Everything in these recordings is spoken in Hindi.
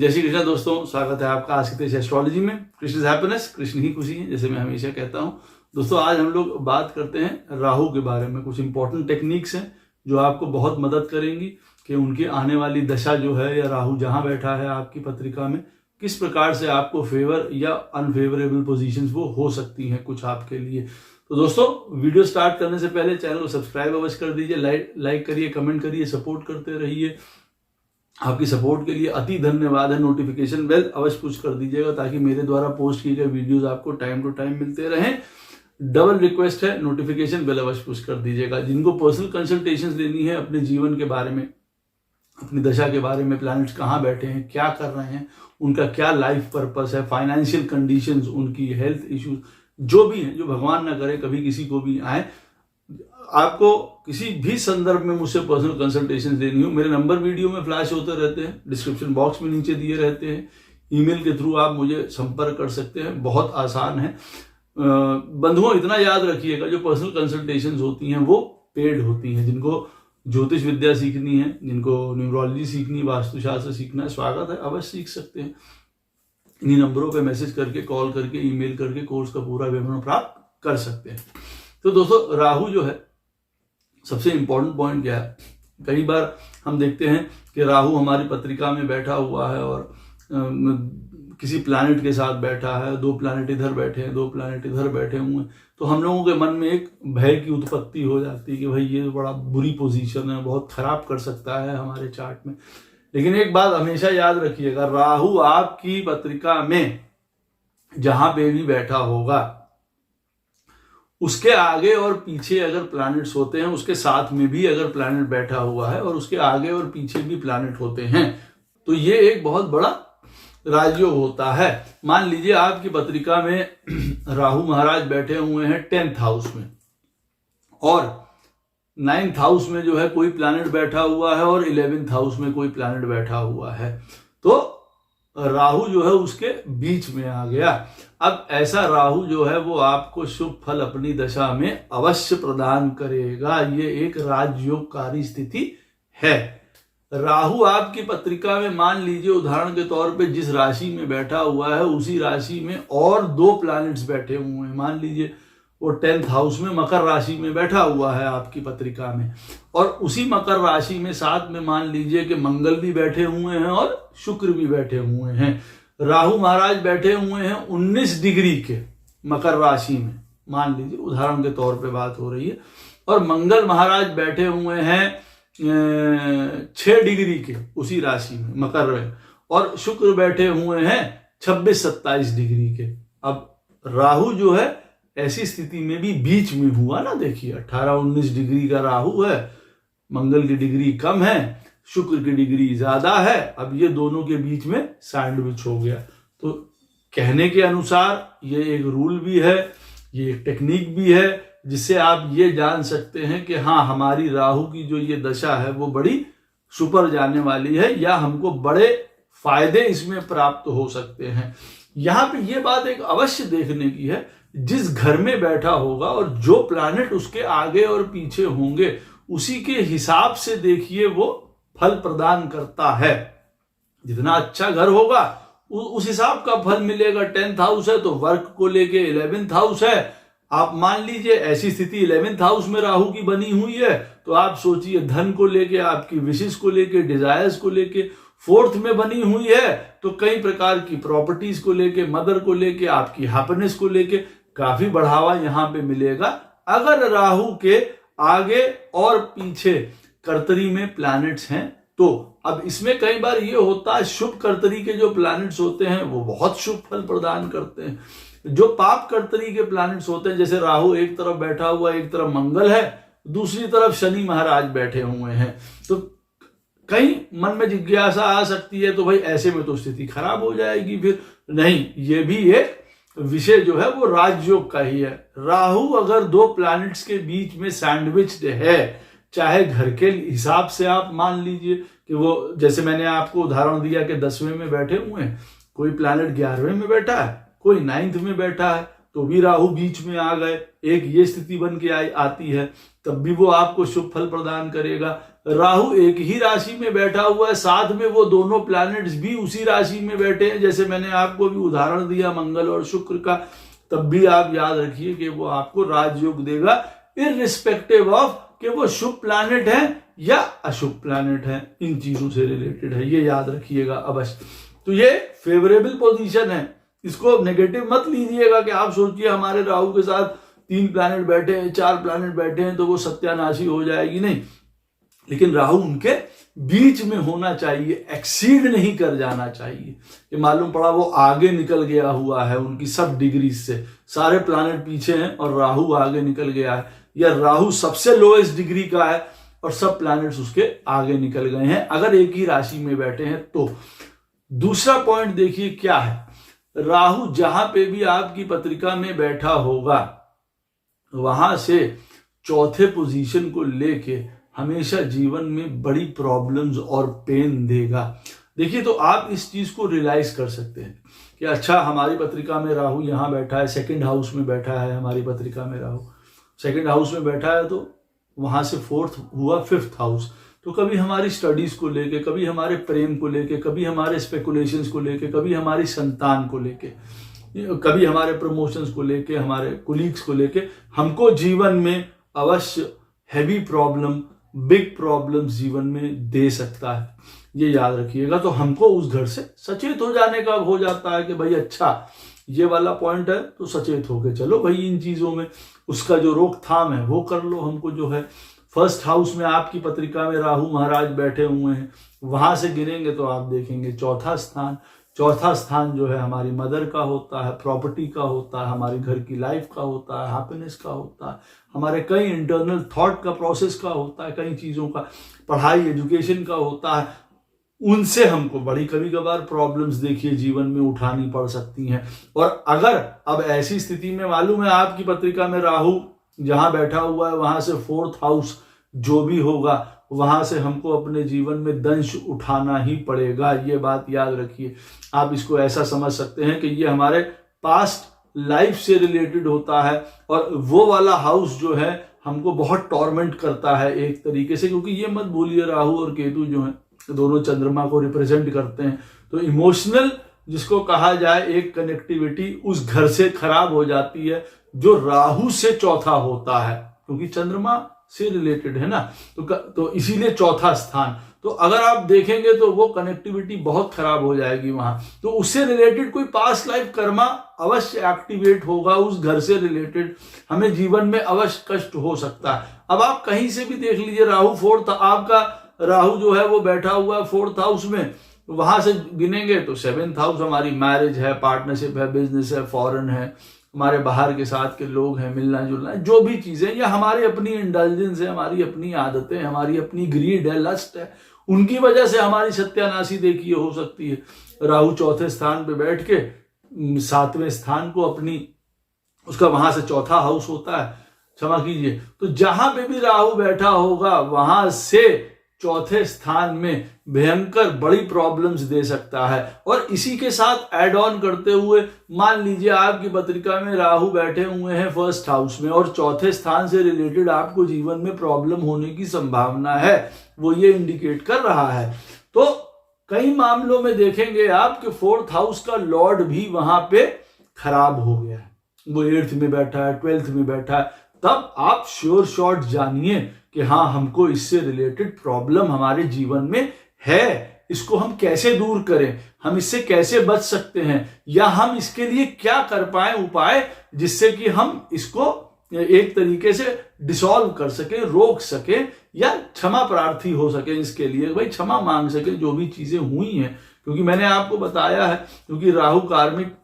जय श्री कृष्ण दोस्तों, स्वागत है आपका आज की एस्ट्रोलॉजी में। कृष्ण इज हैप्पीनेस, कृष्ण ही खुशी है, जैसे मैं हमेशा कहता हूं। दोस्तों आज हम लोग बात करते हैं राहु के बारे में। कुछ इंपॉर्टेंट टेक्निक्स हैं जो आपको बहुत मदद करेंगी कि उनकी आने वाली दशा जो है या राहु जहां बैठा है आपकी पत्रिका में किस प्रकार से आपको फेवर या अनफेवरेबल पोजीशंस वो हो सकती हैं कुछ आपके लिए। तो दोस्तों वीडियो स्टार्ट करने से पहले चैनल को सब्सक्राइब अवश्य कर दीजिए, लाइक करिए, कमेंट करिए, सपोर्ट करते रहिए। आपकी सपोर्ट के लिए अति धन्यवाद है। नोटिफिकेशन बेल अवश्य पुश कर दीजिएगा ताकि मेरे द्वारा पोस्ट किए गए वीडियोस आपको टाइम टू टाइम मिलते रहें। डबल रिक्वेस्ट है, नोटिफिकेशन बेल अवश्य पुश कर दीजिएगा। जिनको पर्सनल कंसल्टेशंस लेनी है अपने जीवन के बारे में, अपनी दशा के बारे में, प्लैनेट्स कहाँ बैठे हैं, क्या कर रहे हैं, उनका क्या लाइफ पर्पस है, फाइनेंशियल कंडीशंस, उनकी हेल्थ इश्यूज जो भी हैं, जो भगवान ना करे कभी किसी को भी आए, आपको किसी भी संदर्भ में मुझसे पर्सनल कंसल्टेशन लेनी हो, मेरे नंबर वीडियो में फ्लैश होते रहते हैं, डिस्क्रिप्शन बॉक्स में नीचे दिए रहते हैं। ईमेल के थ्रू आप मुझे संपर्क कर सकते हैं, बहुत आसान है। बंधुओं इतना याद रखिएगा, जो पर्सनल कंसल्टेशंस होती हैं वो पेड होती हैं। जिनको ज्योतिष विद्या सीखनी है, जिनको न्यूमरोलॉजी सीखनी है, वास्तुशास्त्र सीखना है, स्वागत है, अवश्य सीख सकते हैं। इन्हीं नंबरों पे मैसेज करके, कॉल करके, ईमेल करके कोर्स का पूरा विवरण प्राप्त कर सकते हैं। तो दोस्तों राहु जो है, सबसे इंपॉर्टेंट पॉइंट क्या है, कई बार हम देखते हैं कि राहु हमारी पत्रिका में बैठा हुआ है और किसी प्लैनेट के साथ बैठा है, दो प्लैनेट इधर बैठे हैं, दो प्लैनेट इधर बैठे हुए हैं, तो हम लोगों के मन में एक भय की उत्पत्ति हो जाती है कि भाई ये बड़ा बुरी पोजीशन है, बहुत खराब कर सकता है हमारे चार्ट में। लेकिन एक बात हमेशा याद रखिएगा, राहु आपकी पत्रिका में जहां पे भी बैठा होगा उसके आगे और पीछे अगर प्लैनेट्स होते हैं, उसके साथ में भी अगर प्लैनेट बैठा हुआ है और उसके आगे और पीछे भी प्लैनेट होते हैं, तो ये एक बहुत बड़ा राजयोग होता है। मान लीजिए आपकी पत्रिका में राहु महाराज बैठे हुए हैं 10th हाउस में और 9th हाउस में जो है कोई प्लैनेट बैठा हुआ है और 11th हाउस में कोई प्लैनेट बैठा हुआ है, तो राहु जो है उसके बीच में आ गया। अब ऐसा राहु जो है वो आपको शुभ फल अपनी दशा में अवश्य प्रदान करेगा। ये एक राजयोगकारी स्थिति है। राहु आपकी पत्रिका में मान लीजिए उदाहरण के तौर पे जिस राशि में बैठा हुआ है उसी राशि में और दो प्लैनेट्स बैठे हुए हैं। मान लीजिए वो 10th हाउस में मकर राशि में बैठा हुआ है आपकी पत्रिका में, और उसी मकर राशि में साथ में मान लीजिए कि मंगल भी बैठे हुए हैं और शुक्र भी बैठे हुए हैं। राहु महाराज बैठे हुए हैं 19 डिग्री के मकर राशि में, मान लीजिए उदाहरण के तौर पे बात हो रही है, और मंगल महाराज बैठे हुए हैं 6 डिग्री के उसी राशि में मकर में, और शुक्र बैठे हुए हैं 26-27 डिग्री के। अब राहु जो है ऐसी स्थिति में भी बीच में हुआ ना, देखिए 18-19 डिग्री का राहु है, मंगल की डिग्री कम है, शुक्र की डिग्री ज्यादा है, अब ये दोनों के बीच में सैंडविच हो गया। तो कहने के अनुसार ये एक रूल भी है, ये एक टेक्निक भी है जिससे आप ये जान सकते हैं कि हाँ हमारी राहु की जो ये दशा है वो बड़ी सुपर जाने वाली है या हमको बड़े फायदे इसमें प्राप्त हो सकते हैं। यहाँ पे ये बात एक अवश्य देखने की है, जिस घर में बैठा होगा और जो प्लैनेट उसके आगे और पीछे होंगे उसी के हिसाब से देखिए वो फल प्रदान करता है। जितना अच्छा घर होगा उस हिसाब का फल मिलेगा। 10th हाउस है तो वर्क को लेके, 11th हाउस है, आप मान लीजिए ऐसी स्थिति 11th हाउस में राहु की बनी हुई है तो आप सोचिए धन को लेके, आपकी विशेष को लेके, डिजायर्स को लेके। 4th में बनी हुई है तो कई प्रकार की प्रॉपर्टीज को लेके, मदर को लेके, आपकी हैप्पीनेस को लेके काफी बढ़ावा यहां पे मिलेगा अगर राहु के आगे और पीछे कर्तरी में प्लैनेट्स हैं तो। अब इसमें कई बार ये होता है शुभ कर्तरी के जो प्लैनेट्स होते हैं वो बहुत शुभ फल प्रदान करते हैं। जो पाप कर्तरी के प्लैनेट्स होते हैं, जैसे राहु एक तरफ बैठा हुआ, एक तरफ मंगल है, दूसरी तरफ शनि महाराज बैठे हुए हैं, तो कहीं मन में जिज्ञासा आ सकती है तो भाई ऐसे में तो स्थिति खराब हो जाएगी। फिर नहीं, ये भी एक विषय जो है वो राजयोग का ही है। राहु अगर दो प्लैनेट्स के बीच में सैंडविच्ड है, चाहे घर के हिसाब से आप मान लीजिए कि वो, जैसे मैंने आपको उदाहरण दिया कि 10वें में बैठे हुए हैं, कोई प्लैनेट 11वें में बैठा है, कोई 9th में बैठा है, तो भी राहु बीच में आ गए, एक ये स्थिति बन के आती है, तब भी वो आपको शुभ फल प्रदान करेगा। राहु एक ही राशि में बैठा हुआ है, साथ में वो दोनों प्लैनेट्स भी उसी राशि में बैठे हैं, जैसे मैंने आपको भी उदाहरण दिया मंगल और शुक्र का, तब भी आप याद रखिए कि वो आपको राजयोग देगा, इररिस्पेक्टिव ऑफ कि वो शुभ प्लैनेट है या अशुभ प्लैनेट है, इन चीजों से रिलेटेड है, ये याद रखिएगा अवश्य। तो ये फेवरेबल पोजीशन है, इसको नेगेटिव मत लीजिएगा कि आप सोचिए हमारे राहु के साथ 3 प्लैनेट बैठे हैं, 4 प्लैनेट बैठे हैं तो वो सत्यानाशी हो जाएगी, नहीं। लेकिन राहु उनके बीच में होना चाहिए, एक्सीड नहीं कर जाना चाहिए। ये मालूम पड़ा वो आगे निकल गया हुआ है उनकी सब डिग्रीज से, सारे प्लैनेट पीछे हैं और राहु आगे निकल गया है, या राहु सबसे लोएस्ट डिग्री का है और सब प्लैनेट्स उसके आगे निकल गए हैं अगर एक ही राशि में बैठे हैं तो। दूसरा पॉइंट देखिए क्या है, राहु जहां पे भी आपकी पत्रिका में बैठा होगा वहां से चौथे पोजीशन को लेके हमेशा जीवन में बड़ी प्रॉब्लम्स और पेन देगा। देखिए तो आप इस चीज को रियलाइज कर सकते हैं कि अच्छा हमारी पत्रिका में राहु यहां बैठा है, सेकंड हाउस में बैठा है, हमारी पत्रिका में राहु सेकंड हाउस में बैठा है, तो वहां से फोर्थ हुआ फिफ्थ हाउस, तो कभी हमारी स्टडीज को लेके, कभी हमारे प्रेम को लेके, कभी हमारे स्पेकुलेशंस को लेके, कभी हमारी संतान को लेके, कभी हमारे प्रमोशंस को लेके, हमारे कुलीग्स को लेके हमको जीवन में अवश्य हैवी प्रॉब्लम, बिग प्रॉब्लम्स जीवन में दे सकता है, ये याद रखिएगा। तो हमको उस घर से सचेत हो जाने का हो जाता है कि भाई अच्छा ये वाला पॉइंट है तो सचेत होके चलो भाई, इन चीजों में उसका जो रोकथाम है वो कर लो। हमको जो है फर्स्ट हाउस में आपकी पत्रिका में राहु महाराज बैठे हुए हैं, वहां से गिनेंगे तो आप देखेंगे चौथा स्थान जो है हमारी मदर का होता है, प्रॉपर्टी का होता है, हमारे घर की लाइफ का होता है, हैप्पीनेस का होता है, हमारे कई इंटरनल थॉट का प्रोसेस का होता है, कई चीजों का, पढ़ाई एजुकेशन का होता है। उनसे हमको बड़ी कभी कभार प्रॉब्लम्स देखिए जीवन में उठानी पड़ सकती हैं। और अगर अब ऐसी स्थिति में मालूम है आपकी पत्रिका में राहु जहां बैठा हुआ है वहां से फोर्थ हाउस जो भी होगा वहां से हमको अपने जीवन में दंश उठाना ही पड़ेगा, ये बात याद रखिए। आप इसको ऐसा समझ सकते हैं कि ये हमारे पास्ट लाइफ से रिलेटेड होता है और वो वाला हाउस जो है हमको बहुत टॉर्मेंट करता है एक तरीके से, क्योंकि ये मत भूलिए राहु और केतु जो है दोनों चंद्रमा को रिप्रेजेंट करते हैं, तो इमोशनल जिसको कहा जाए एक कनेक्टिविटी उस घर से खराब हो जाती है जो राहु से चौथा होता है, क्योंकि चंद्रमा से रिलेटेड है ना, तो इसीलिए चौथा स्थान। तो अगर आप देखेंगे तो वो कनेक्टिविटी बहुत खराब हो जाएगी वहां, तो उससे रिलेटेड कोई पास्ट लाइफ कर्मा अवश्य एक्टिवेट होगा, उस घर से रिलेटेड हमें जीवन में अवश्य कष्ट हो सकता है। अब आप कहीं से भी देख लीजिए राहु फोर्थ, आपका राहु जो है वो बैठा हुआ है फोर्थ हाउस में, वहां से गिनेंगे तो सेवेंथ हाउस हमारी मैरिज है, पार्टनरशिप है, बिजनेस है, फॉरेन है, हमारे बाहर के साथ के लोग हैं, मिलना जुलना है, जो भी चीजें, या हमारी अपनी इंटेलिजेंस है, हमारी अपनी आदतें, हमारी अपनी ग्रीड है, लस्ट है, उनकी वजह से हमारी सत्यानाशी देखिए हो सकती है। राहु चौथे स्थान पे बैठ के 7वें स्थान को अपनी, उसका वहां से चौथा हाउस होता है, क्षमा कीजिए, तो जहां पे भी राहु बैठा होगा वहां से चौथे स्थान में भयंकर बड़ी प्रॉब्लम्स दे सकता है। और इसी के साथ ऐड ऑन करते हुए मान लीजिए आपकी पत्रिका में राहु बैठे हुए हैं फर्स्ट हाउस में और चौथे स्थान से रिलेटेड आपको जीवन में प्रॉब्लम होने की संभावना है, वो ये इंडिकेट कर रहा है। तो कई मामलों में देखेंगे आप कि फोर्थ हाउस का लॉर्ड भी वहां पे खराब हो गया है, वो 8th में बैठा है, 12th में बैठा है, तब आप श्योर शॉट जानिए कि हाँ हमको इससे रिलेटेड प्रॉब्लम हमारे जीवन में है, इसको हम कैसे दूर करें, हम इससे कैसे बच सकते हैं, या हम इसके लिए क्या कर पाए उपाय जिससे कि हम इसको एक तरीके से डिसॉल्व कर सके, रोक सके, या क्षमा प्रार्थी हो सके, इसके लिए भाई क्षमा मांग सके जो भी चीजें हुई हैं। क्योंकि मैंने आपको बताया है क्योंकि राहु कार्मिक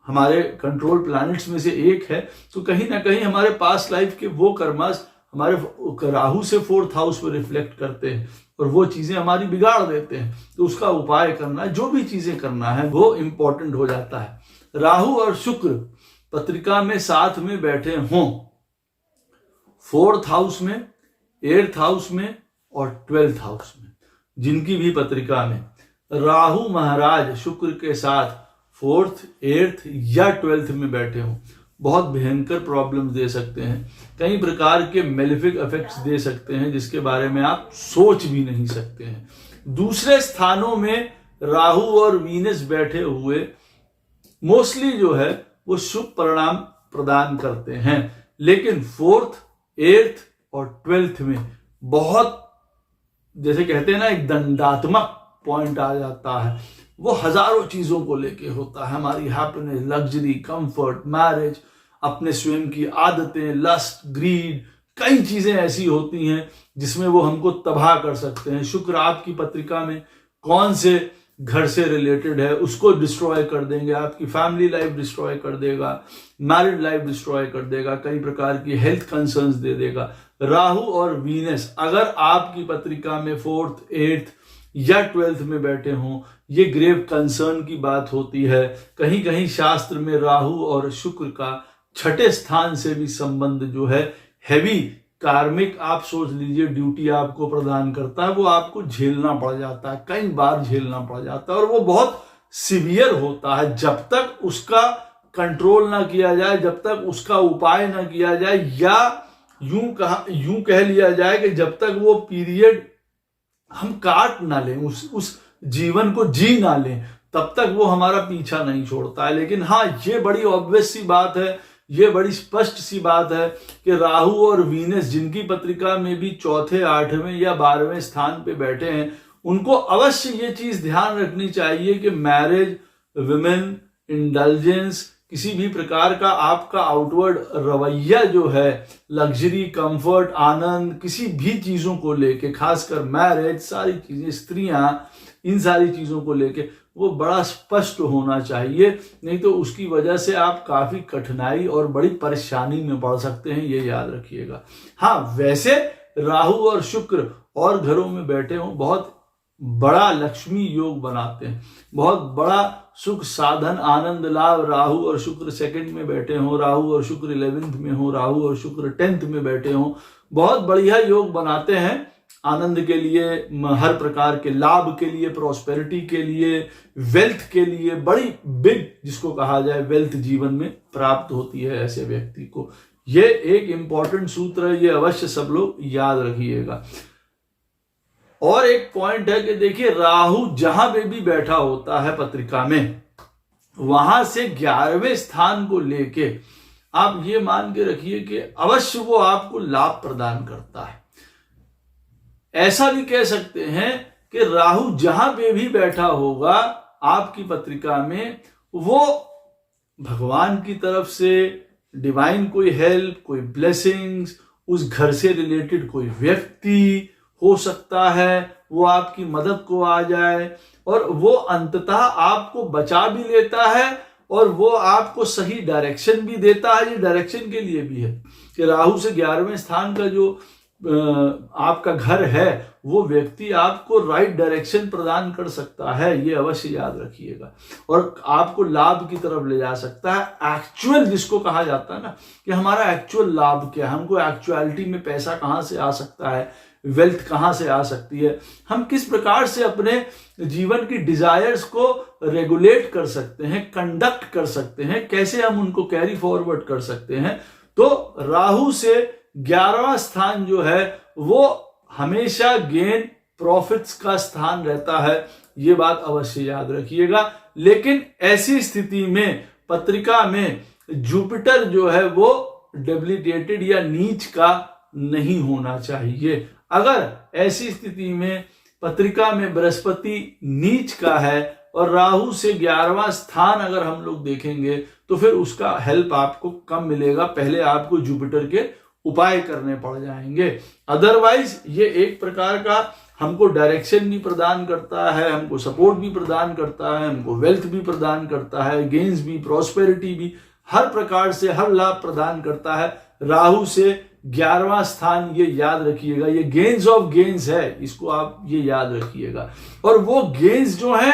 हमारे कंट्रोल प्लैनेट्स में से एक है, तो कहीं ना कहीं हमारे पास्ट लाइफ के वो कर्मास हमारे राहु से फोर्थ हाउस पर रिफ्लेक्ट करते हैं और वो चीजें हमारी बिगाड़ देते हैं, तो उसका उपाय करना, जो भी चीजें करना है वो इंपॉर्टेंट हो जाता है। राहु और शुक्र पत्रिका में साथ में बैठे हों फोर्थ हाउस में, 8th हाउस में और 12th हाउस में, जिनकी भी पत्रिका में राहु महाराज शुक्र के साथ 4th, 8th या 12th में बैठे हों, बहुत भयंकर प्रॉब्लम्स दे सकते हैं, कई प्रकार के मेलेफिक इफेक्ट्स दे सकते हैं जिसके बारे में आप सोच भी नहीं सकते हैं। दूसरे स्थानों में राहु और वीनस बैठे हुए मोस्टली जो है वो शुभ परिणाम प्रदान करते हैं, लेकिन 4th, 8th और 12th में बहुत, जैसे कहते हैं ना, एक दंडात्मक पॉइंट आ जाता है। वो हजारों चीजों को लेके होता है, हमारी हैप्पीनेस, लग्जरी, कंफर्ट, मैरिज, अपने स्वयं की आदतें, लस्ट, ग्रीड, कई चीजें ऐसी होती हैं जिसमें वो हमको तबाह कर सकते हैं। शुक्र आपकी पत्रिका में कौन से घर से रिलेटेड है उसको डिस्ट्रॉय कर देंगे, आपकी फैमिली लाइफ डिस्ट्रॉय कर देगा, मैरिड लाइफ डिस्ट्रॉय कर देगा, कई प्रकार की हेल्थ कंसर्न्स दे देगा। राहु और वीनस अगर आपकी पत्रिका में 4th, 8th या 12th में बैठे हों, ये ग्रेव कंसर्न की बात होती है। कहीं कहीं शास्त्र में राहु और शुक्र का 6ठे स्थान से भी संबंध जो है हैवी कार्मिक, आप सोच लीजिए, ड्यूटी आपको प्रदान करता है, वो आपको झेलना पड़ जाता है, कई बार झेलना पड़ जाता है, और वो बहुत सीवियर होता है। जब तक उसका कंट्रोल ना किया जाए, जब तक उसका उपाय ना किया जाए, या यूं कह लिया जाए कि जब तक वो पीरियड हम काट ना लें, उस जीवन को जी ना लें, तब तक वो हमारा पीछा नहीं छोड़ता है। लेकिन हाँ, ये बड़ी ऑब्वियस सी बात है, ये बड़ी स्पष्ट सी बात है कि राहु और वीनस जिनकी पत्रिका में भी 4थे, 8वें या 12वें स्थान पे बैठे हैं, उनको अवश्य ये चीज ध्यान रखनी चाहिए कि मैरिज, विमेन, इंडल्जेंस, किसी भी प्रकार का आपका आउटवर्ड रवैया जो है, लग्जरी, कंफर्ट, आनंद, किसी भी चीजों को लेके, खासकर मैरिज, सारी चीजें, स्त्रियां, इन सारी चीजों को लेके वो बड़ा स्पष्ट होना चाहिए, नहीं तो उसकी वजह से आप काफी कठिनाई और बड़ी परेशानी में पड़ सकते हैं, ये याद रखिएगा। हाँ, वैसे राहु और शुक्र और घरों में बैठे हों बहुत बड़ा लक्ष्मी योग बनाते हैं, बहुत बड़ा सुख साधन आनंद लाभ। राहु और शुक्र 2nd में बैठे हों, राहु और शुक्र 11th में हो, राहु और शुक्र 10th में बैठे हों, बहुत बढ़िया योग बनाते हैं आनंद के लिए, हर प्रकार के लाभ के लिए, प्रॉस्पेरिटी के लिए, वेल्थ के लिए, बड़ी बिग जिसको कहा जाए वेल्थ जीवन में प्राप्त होती है ऐसे व्यक्ति को। ये एक इंपॉर्टेंट सूत्र है, ये अवश्य सब लोग याद रखिएगा। और एक पॉइंट है कि देखिए, राहु जहां पे भी बैठा होता है पत्रिका में, वहां से 11वें स्थान को लेके आप ये मान के रखिए कि अवश्य वो आपको लाभ प्रदान करता है। ऐसा भी कह सकते हैं कि राहु जहां पे भी बैठा होगा आपकी पत्रिका में, वो भगवान की तरफ से डिवाइन कोई हेल्प, कोई ब्लेसिंग्स, उस घर से रिलेटेड कोई व्यक्ति हो सकता है, वो आपकी मदद को आ जाए, और वो अंततः आपको बचा भी लेता है और वो आपको सही डायरेक्शन भी देता है। ये डायरेक्शन के लिए भी है कि राहु से 11वें स्थान का जो आपका घर है, वो व्यक्ति आपको राइट डायरेक्शन प्रदान कर सकता है, ये अवश्य याद रखिएगा, और आपको लाभ की तरफ ले जा सकता है। एक्चुअल जिसको कहा जाता है ना कि हमारा एक्चुअल लाभ क्या है, हमको एक्चुअलिटी में पैसा कहां से आ सकता है, वेल्थ कहां से आ सकती है, हम किस प्रकार से अपने जीवन की डिजायर्स को रेगुलेट कर सकते हैं, कंडक्ट कर सकते हैं, कैसे हम उनको कैरी फॉरवर्ड कर सकते हैं। तो राहु से 11वां स्थान जो है वो हमेशा गेन प्रॉफिट्स का स्थान रहता है, ये बात अवश्य याद रखिएगा। लेकिन ऐसी स्थिति में पत्रिका में जुपिटर जो है वो डेबिलिटेटेड या नीच का नहीं होना चाहिए। अगर ऐसी स्थिति में पत्रिका में बृहस्पति नीच का है और राहु से 11वां स्थान अगर हम लोग देखेंगे तो फिर उसका हेल्प आपको कम मिलेगा, पहले आपको जुपिटर के उपाय करने पड़ जाएंगे। अदरवाइज ये एक प्रकार का हमको डायरेक्शन भी प्रदान करता है, हमको सपोर्ट भी प्रदान करता है, हमको वेल्थ भी प्रदान करता है, गेन्स भी, प्रॉस्पेरिटी भी, हर प्रकार से हर लाभ प्रदान करता है। राहु से 11वां स्थान, ये याद रखिएगा, ये गेन्स ऑफ गेन्स है, इसको आप ये याद रखिएगा। और वो गेन्स जो है,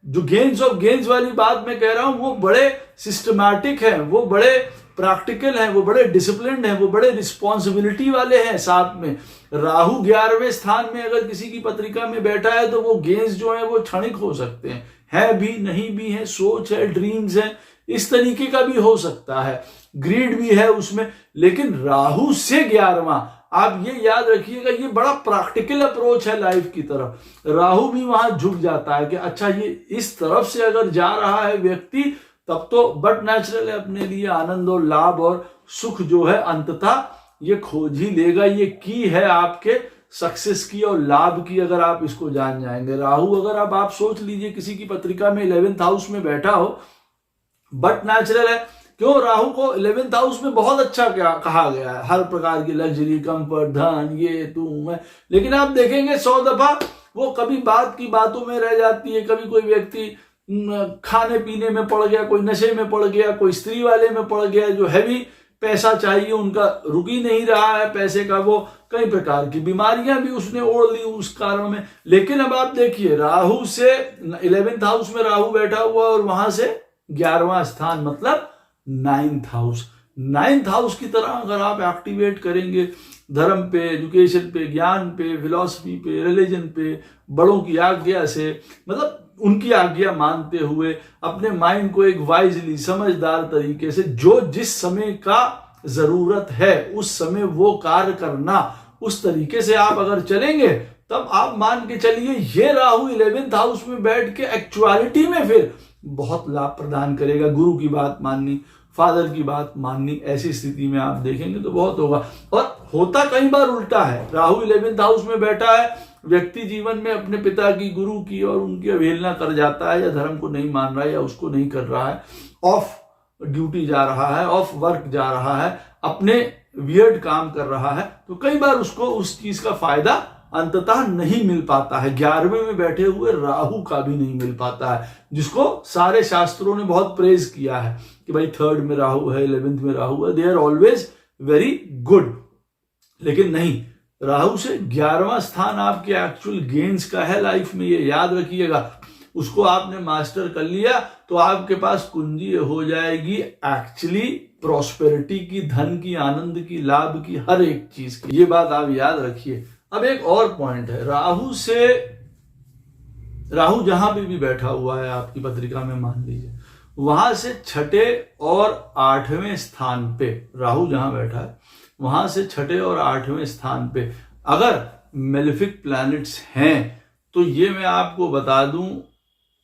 जो गेन्स ऑफ गेन्स वाली बात मैं कह रहा हूं, वो बड़े सिस्टमैटिक हैं, वो बड़े प्रैक्टिकल हैं, वो बड़े डिसिप्लिन्ड हैं, वो बड़े रिस्पॉन्सिबिलिटी वाले हैं। साथ में राहु 11वें स्थान में अगर किसी की पत्रिका में बैठा है तो वो गेन्स जो है वो क्षणिक हो सकते हैं, है भी नहीं भी है, सोच है, ड्रीम्स है, इस तरीके का भी हो सकता है। ग्रीड भी है उसमें, लेकिन राहु से 11वां, आप ये याद रखिएगा, ये बड़ा प्रैक्टिकल अप्रोच है लाइफ की तरफ। राहु भी वहां झुक जाता है कि अच्छा ये इस तरफ से अगर जा रहा है व्यक्ति, तब तो बट नेचुरल है, अपने लिए आनंद और लाभ और सुख जो है अंततः ये खोज ही लेगा। ये की है आपके सक्सेस की और लाभ की, अगर आप इसको जान जाएंगे। राहु अगर अब आप सोच लीजिए किसी की पत्रिका में 11th हाउस में बैठा हो, बट नेचुरल है, क्यों? राहु को 11th हाउस में बहुत अच्छा क्या कहा गया है, हर प्रकार की लग्जरी, कंफर्ट, धन, ये तू मैं। लेकिन आप देखेंगे 100 दफा वो कभी बात की बातों में रह जाती है, कभी कोई व्यक्ति खाने पीने में पड़ गया, कोई नशे में पड़ गया, कोई स्त्री वाले में पड़ गया, जो हैवी पैसा चाहिए उनका रुक ही नहीं रहा है पैसे का, वो कई प्रकार की बीमारियां भी उसने ओढ़ ली उस कारण में। लेकिन अब आप देखिए, राहु से 11th हाउस में राहु बैठा हुआ और वहां से 11वां स्थान मतलब 9th हाउस। 9th हाउस की तरह अगर आप एक्टिवेट करेंगे धर्म पे, एजुकेशन पे, ज्ञान पे, फिलॉसफी पे, रिलीजन पे, बड़ों की आज्ञा से, मतलब उनकी आज्ञा मानते हुए अपने माइंड को एक वाइजली, समझदार तरीके से, जो जिस समय का जरूरत है उस समय वो कार्य करना, उस तरीके से आप अगर चलेंगे, तब आप मान के चलिए ये राहु 11th हाउस में बैठ के एक्चुअलिटी में फिर बहुत लाभ प्रदान करेगा। गुरु की बात माननी, फादर की बात माननी, ऐसी स्थिति में आप देखेंगे तो बहुत होगा। और होता कई बार उल्टा है, राहु 11th हाउस में बैठा है, व्यक्ति जीवन में अपने पिता की, गुरु की और उनकी अवहेलना कर जाता है, या धर्म को नहीं मान रहा है, या उसको नहीं कर रहा है, ऑफ ड्यूटी जा रहा है, ऑफ वर्क जा रहा है, अपने वियर्ड काम कर रहा है, तो कई बार उसको उस चीज का फायदा अंततः नहीं मिल पाता है। 11वें में बैठे हुए राहु का भी नहीं मिल पाता है, जिसको सारे शास्त्रों ने बहुत प्रेज किया है कि भाई 3rd में राहु है, 11th में राहु है, they are always very good. लेकिन नहीं, राहु से 11वां स्थान आपके एक्चुअल गेन्स का है लाइफ में, ये याद रखिएगा। उसको आपने मास्टर कर लिया तो आपके पास कुंजी हो जाएगी एक्चुअली प्रॉस्पेरिटी की, धन की, आनंद की, लाभ की, हर एक चीज की। ये बात आप याद रखिए। अब एक और पॉइंट है, राहु जहां पे भी बैठा हुआ है आपकी पत्रिका में, मान लीजिए वहां से 6ठे और 8वें स्थान पे राहु जहां बैठा है, वहां से 6ठे और 8वें स्थान पे अगर मेलेफिक प्लैनेट्स हैं, तो ये मैं आपको बता दूं,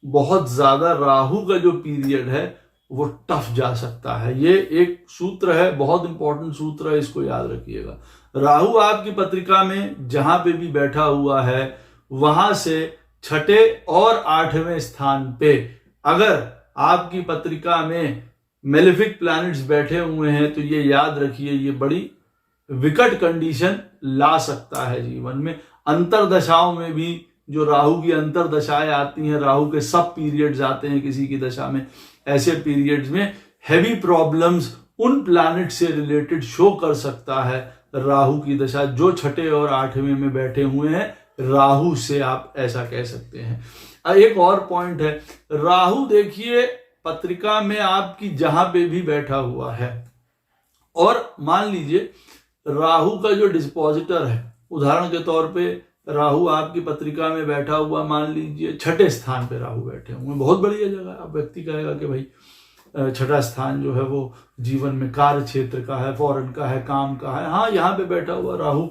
बहुत ज्यादा राहु का जो पीरियड है वो टफ जा सकता है। ये एक सूत्र है, बहुत इंपॉर्टेंट सूत्र है, इसको याद रखिएगा। राहु आपकी पत्रिका में जहां पे भी बैठा हुआ है, वहां से 6ठे और 8वें स्थान पे अगर आपकी पत्रिका में मेलेफिक प्लैनेट्स बैठे हुए हैं, तो ये याद रखिए, ये बड़ी विकट कंडीशन ला सकता है जीवन में। अंतरदशाओं में भी जो राहु की अंतरदशाएं आती हैं, राहु के सब पीरियड्स आते हैं किसी की दशा में, ऐसे पीरियड्स में हैवी प्रॉब्लम्स उन प्लैनेट से रिलेटेड शो कर सकता है राहु की दशा, जो 6ठे और 8वें में बैठे हुए हैं राहु से, आप ऐसा कह सकते हैं। एक और पॉइंट है, राहु देखिए पत्रिका में आपकी जहां पे भी बैठा हुआ है, और मान लीजिए राहु का जो डिस्पोजिटर है, उदाहरण के तौर पे राहु आपकी पत्रिका में बैठा हुआ, मान लीजिए 6ठे स्थान पे राहु बैठे हुए, बहुत बढ़िया जगह। अब व्यक्ति कहेगा कि भाई 6ठा स्थान जो है वो जीवन में कार्य क्षेत्र का है, फॉरेन का है, काम का है। हाँ, यहाँ पे बैठा हुआ राहु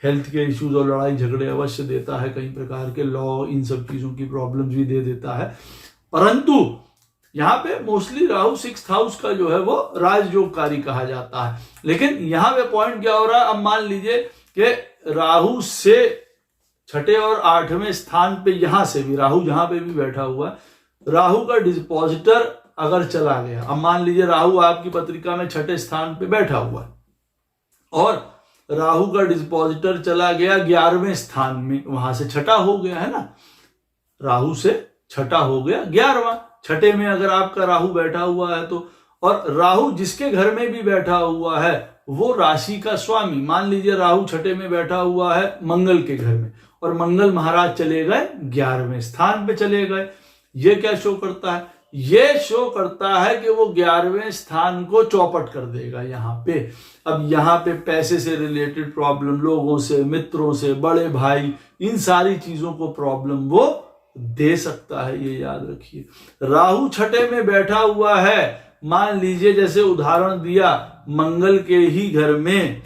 हेल्थ के इश्यूज और लड़ाई झगड़े अवश्य देता है, कई प्रकार के लॉ, इन सब चीजों की प्रॉब्लम्स भी दे देता है। परंतु यहाँ पे मोस्टली राहु 6th हाउस का जो है वो राजयोगकारी कहा जाता है। लेकिन यहाँ पे पॉइंट क्या हो रहा है, अब मान लीजिए कि राहु से 6ठे और 8वें स्थान पे, यहां से भी राहु जहां पे भी बैठा हुआ है, राहु का डिस्पोजिटर अगर चला गया, अब मान लीजिए राहु आपकी पत्रिका में 6ठे स्थान पे बैठा हुआ है और राहु का डिस्पोजिटर चला गया 11वें स्थान में, वहां से 6ठा हो गया है ना, राहु से 6ठा हो गया 11वां। 6ठे में अगर आपका राहु बैठा हुआ है तो, और राहु जिसके घर में भी बैठा हुआ है वो राशि का स्वामी, मान लीजिए राहु 6ठे में बैठा हुआ है मंगल के घर में, और मंगल महाराज चले गए 11वें स्थान पे चले गए। ये क्या शो करता है? ये शो करता है कि वो 11वें स्थान को चौपट कर देगा यहाँ पे। अब यहाँ पे पैसे से रिलेटेड प्रॉब्लम, लोगों से, मित्रों से, बड़े भाई, इन सारी चीजों को प्रॉब्लम वो दे सकता है, ये याद रखिए। राहु 6ठे में बैठा हुआ है, मान लीजिए जैसे उदाहरण दिया मंगल के ही घर में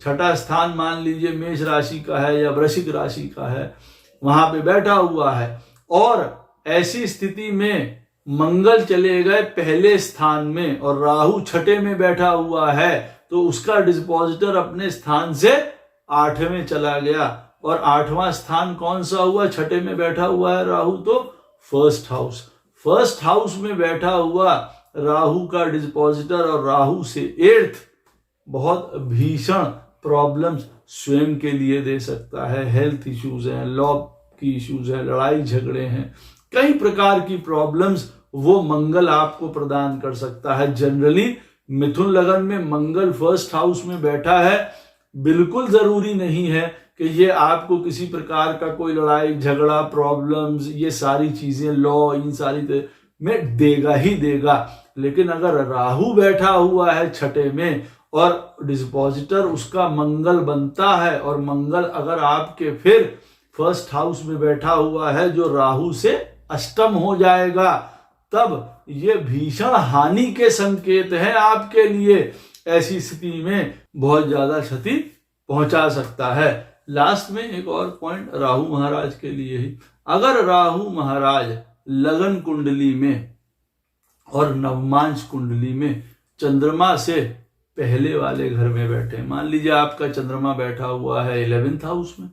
छठा स्थान मान लीजिए मेष राशि का है या वृश्चिक राशि का है, वहां पे बैठा हुआ है और ऐसी स्थिति में मंगल चले गए पहले स्थान में और राहु छठे में बैठा हुआ है, तो उसका डिस्पोजिटर अपने स्थान से 8वें चला गया। और 8वां स्थान कौन सा हुआ? छठे में बैठा हुआ है राहु, तो फर्स्ट हाउस। फर्स्ट हाउस में बैठा हुआ राहु का डिस्पोजिटर और राहु से 8th बहुत भीषण प्रॉब्लम्स स्वयं के लिए दे सकता है। हेल्थ इश्यूज हैं, लॉ की इश्यूज है, लड़ाई झगड़े हैं, कई प्रकार की प्रॉब्लम्स वो मंगल आपको प्रदान कर सकता है। जनरली मिथुन लगन में मंगल फर्स्ट हाउस में बैठा है, बिल्कुल जरूरी नहीं है कि ये आपको किसी प्रकार का कोई लड़ाई झगड़ा प्रॉब्लम्स ये सारी चीजें लॉ इन सारी में देगा ही देगा। लेकिन अगर राहु बैठा हुआ है छठे में और डिस्पोजिटर उसका मंगल बनता है और मंगल अगर आपके फिर फर्स्ट हाउस में बैठा हुआ है जो राहु से अष्टम हो जाएगा, तब ये भीषण हानि के संकेत हैं आपके लिए। ऐसी स्थिति में बहुत ज्यादा क्षति पहुंचा सकता है। लास्ट में एक और पॉइंट राहु महाराज के लिए ही, अगर राहु महाराज लगन कुंडली में और नवमांश कुंडली में चंद्रमा से पहले वाले घर में बैठे, मान लीजिए आपका चंद्रमा बैठा हुआ है 11th हाउस में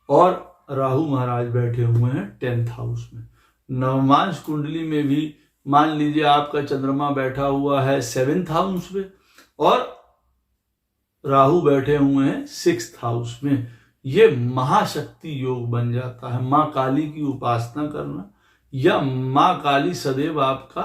और राहु महाराज बैठे हुए हैं 10th हाउस में। नवमांश कुंडली में भी मान लीजिए आपका चंद्रमा बैठा हुआ है 7th हाउस में और राहु बैठे हुए हैं 6th हाउस में। ये महाशक्ति योग बन जाता है। माँ काली की उपासना करना या माँ काली सदैव आपका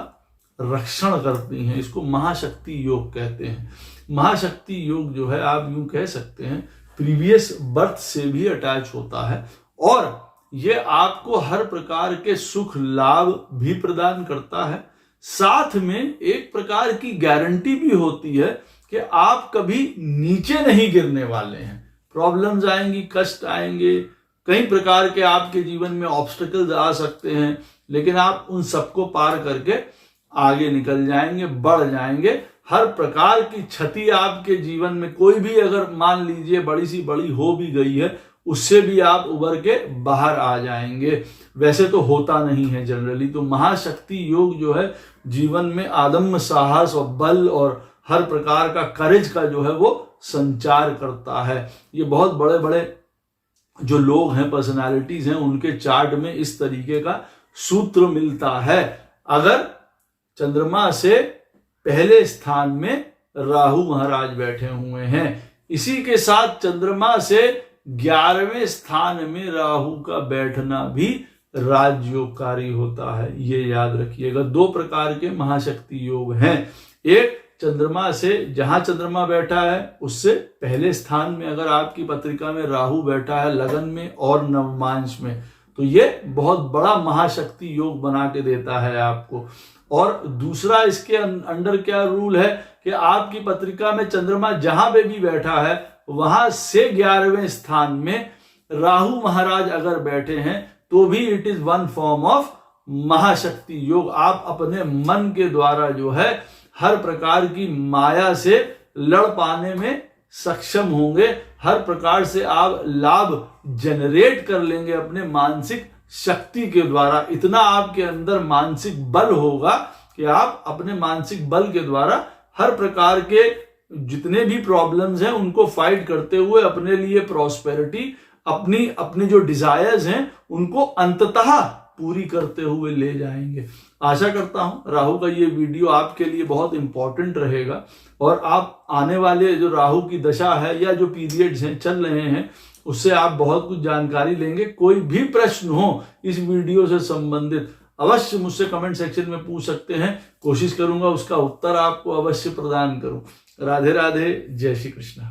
रक्षण करती हैं, इसको महाशक्ति योग कहते हैं। महाशक्ति योग जो है आप यूं कह सकते हैं प्रीवियस बर्थ से भी अटैच होता है और ये आपको हर प्रकार के सुख लाभ भी प्रदान करता है। साथ में एक प्रकार की गारंटी भी होती है कि आप कभी नीचे नहीं गिरने वाले हैं। प्रॉब्लम्स आएंगी, कष्ट आएंगे, कई प्रकार के आपके जीवन में ऑब्स्टेकल्स आ सकते हैं, लेकिन आप उन सबको पार करके आगे निकल जाएंगे, बढ़ जाएंगे। हर प्रकार की क्षति आपके जीवन में कोई भी अगर मान लीजिए बड़ी सी बड़ी हो भी गई है, उससे भी आप उबर के बाहर आ जाएंगे। वैसे तो होता नहीं है जनरली। तो महाशक्ति योग जो है जीवन में आदम्य साहस और बल और हर प्रकार का करेज का जो है वो संचार करता है। ये बहुत बड़े बड़े जो लोग हैं, पर्सनालिटीज हैं, उनके चार्ट में इस तरीके का सूत्र मिलता है। अगर चंद्रमा से पहले स्थान में राहु महाराज बैठे हुए हैं, इसी के साथ चंद्रमा से 11वें स्थान में राहु का बैठना भी राजयोगकारी होता है। ये याद रखिएगा। 2 प्रकार के महाशक्ति योग हैं। एक चंद्रमा से, जहां चंद्रमा बैठा है उससे पहले स्थान में अगर आपकी पत्रिका में राहु बैठा है लगन में और नवमांश में, तो ये बहुत बड़ा महाशक्ति योग बना के देता है आपको। और दूसरा इसके अंडर क्या रूल है कि आपकी पत्रिका में चंद्रमा जहां पे भी बैठा है वहां से 11वें स्थान में राहु महाराज अगर बैठे हैं तो भी it is one form of महाशक्ति योग। आप अपने मन के द्वारा जो है हर प्रकार की माया से लड़ पाने में सक्षम होंगे। हर प्रकार से आप लाभ जनरेट कर लेंगे अपने मानसिक शक्ति के द्वारा। इतना आपके अंदर मानसिक बल होगा कि आप अपने मानसिक बल के द्वारा हर प्रकार के जितने भी प्रॉब्लम्स हैं उनको फाइट करते हुए अपने लिए प्रॉस्पेरिटी, अपनी जो डिजायर्स हैं उनको अंततः पूरी करते हुए ले जाएंगे। आशा करता हूं राहु का ये वीडियो आपके लिए बहुत इंपॉर्टेंट रहेगा और आप आने वाले जो राहु की दशा है या जो पीरियड्स हैं चल रहे हैं उससे आप बहुत कुछ जानकारी लेंगे। कोई भी प्रश्न हो इस वीडियो से संबंधित अवश्य मुझसे कमेंट सेक्शन में पूछ सकते हैं। कोशिश करूंगा उसका उत्तर आपको अवश्य प्रदान करूं। राधे राधे, जय श्री कृष्ण।